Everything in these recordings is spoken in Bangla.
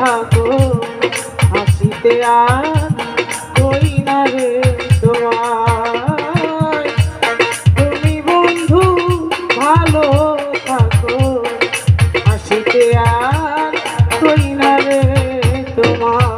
থাকো হাসিতে আর কই না রে তোমায়। তুমি বন্ধু ভালো থাকো হাসিতে আর কই না রে তোমায়।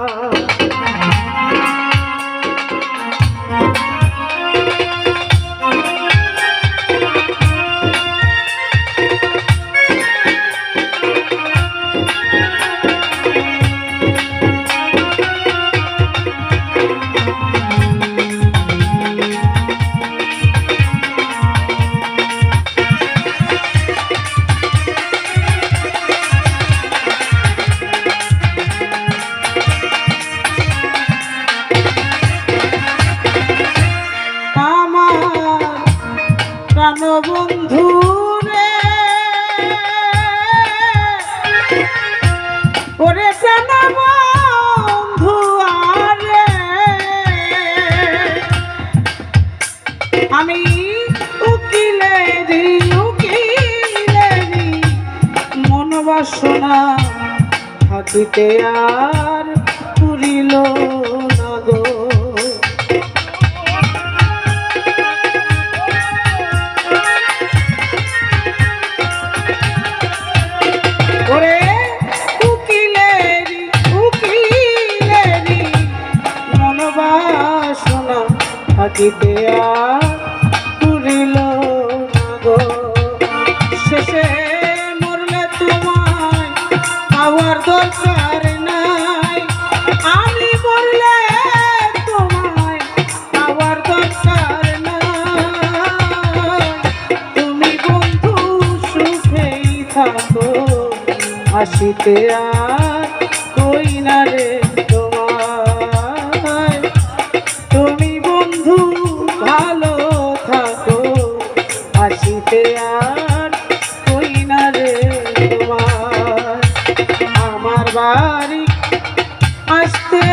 বন্ধু রে ওরে প্রাণ বন্ধু আরে আমি উকিলেরি মন বাসনা থাকিতে আর পুরিল না গো। থাকিতে আর পুরিল না গো। শেষে মরলে তোমায় পাওয়ার দরকার নাই, আমি মরলে তোমায় পাওয়ার দরকার নাই। তুমি বন্ধু সুখেই থাকো হাসিতে আর কই না রে তোমায়। তুমি বন্ধু ভালো থাকো হাসিতে আর কই না রে তোমার। আমার বাড়ি আসতে